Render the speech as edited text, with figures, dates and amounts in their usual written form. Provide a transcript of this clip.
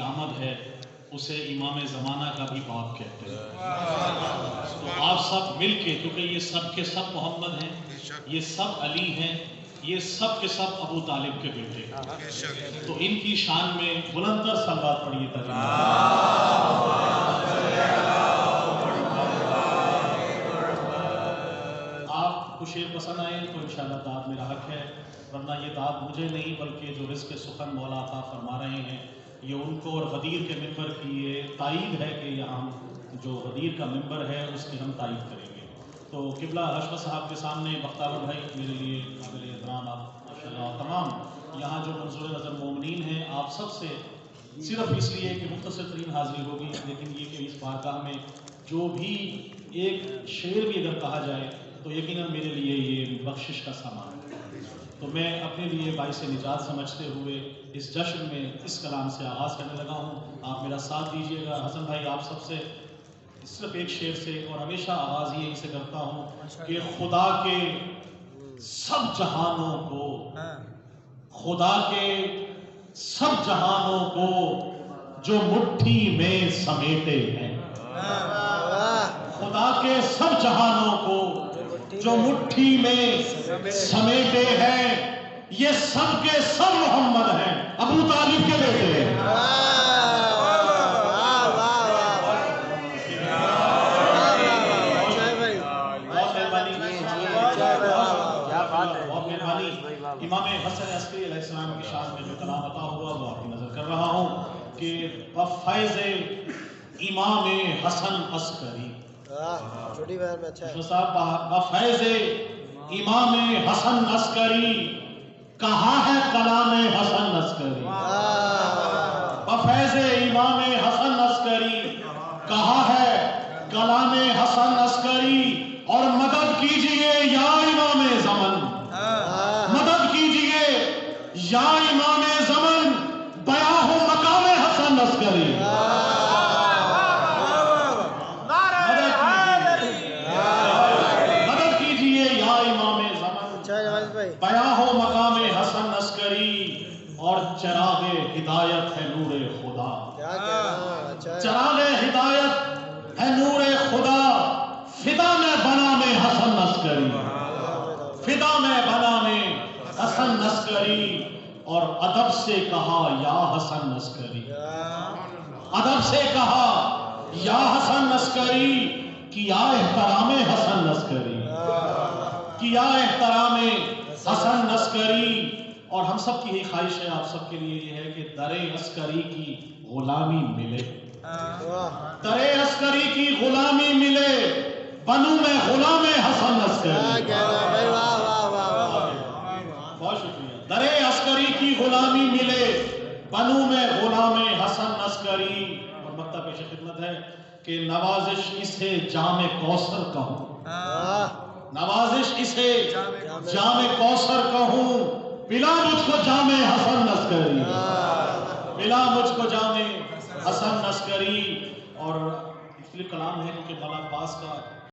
آمد ہے اسے امام زمانہ کا بھی باپ کہتے ہیں. تو آپ سب مل کے، کیونکہ یہ سب کے سب محمد ہیں، یہ سب علی ہیں، یہ سب کے سب ابو طالب کے بیٹے ہیں، تو ان کی شان میں بلندر صلوات پڑھیے آپ کو شعر پسند آئے تو انشاءاللہ داد میرا حق ہے، ورنہ یہ داد مجھے نہیں بلکہ جو رزق سخن مولا عطا فرما رہے ہیں یہ ان کو، اور غدیر کے ممبر کی یہ تائید ہے کہ یہاں جو غدیر کا ممبر ہے اس کی ہم تائید کریں گے. تو قبلہ حشمت صاحب کے سامنے بختیور بھائی میرے لیے قابل احترام آپ ماشاءاللہ، اور تمام یہاں جو منظور نظر مومنین ہیں آپ سب سے صرف اس لیے کہ مختصر ترین حاضری ہوگی، لیکن یہ کہ اس بارگاہ میں جو بھی ایک شعر بھی اگر کہا جائے تو یقیناً میرے لیے یہ بخشش کا سامان ہے. تو میں اپنے لیے باعث نجات سمجھتے ہوئے اس جشن میں اس کلام سے آغاز کرنے لگا ہوں. آپ میرا ساتھ دیجیے گا. حسن بھائی آپ سب سے صرف ایک شعر سے، اور ہمیشہ آغاز یہی سے کرتا ہوں کہ خدا کے سب جہانوں کو، خدا کے سب جہانوں کو جو مٹھی میں سمیٹے ہیں، خدا کے سب جہانوں کو جو مٹھی میں سمیٹے ہیں، یہ سب کے سب محمد ہیں، ابو طالب کے بیٹے ہیں. بہت مہربانی. امام حسن عسکری علیہ السلام کی شان میں جو کلام عطا ہوا وہ آپ کی نظر کر رہا ہوں کہ بفیض امام حسن عسکری، بفیض امام حسن عسکری کہاں ہے کلام حسن عسکری، بفیض امام حسن عسکری کہاں ہے کلام حسن عسکری. اور مدد کیجئے یا امام زمن، مدد کیجئے یا امام زمن، بیاں ہو مقام حسن عسکری. مدد کیجئے یا امام زمن، بیاں ہو مقام حسن عسکری. اور چراغ ہدایت ہے نور خدا، چراغ ہدایت ہے نور خدا. فدا میں بنا میں حسن عسکری، فدا میں بنا میں حسن عسکری. اور ادب سے کہا یا حسن عسکری، ادب سے کہا یا حسن عسکری. کیا احترام حسن عسکری، کیا احترام حسن عسکری. اور ہم سب کی یہی خواہش ہے، آپ سب کے لیے یہ ہے کہ در عسکری کی غلامی ملے، در عسکری کی غلامی ملے، بنوں میں غلام حسن عسکری. بہت شکریہ. در عسکری کی غلامی ملے، بنوں میں غلام حسن عسکری. اور مکتہ پیش خدمت ہے کہ نوازش اسے جام کوثر کہوں، نوازش اسے جام کوثر کہوں. پلا مجھ کو جام حسن عسکری، پلا مجھ کو جام حسن عسکری. اور اس لیے کلام ہے کہ مولا عباس کا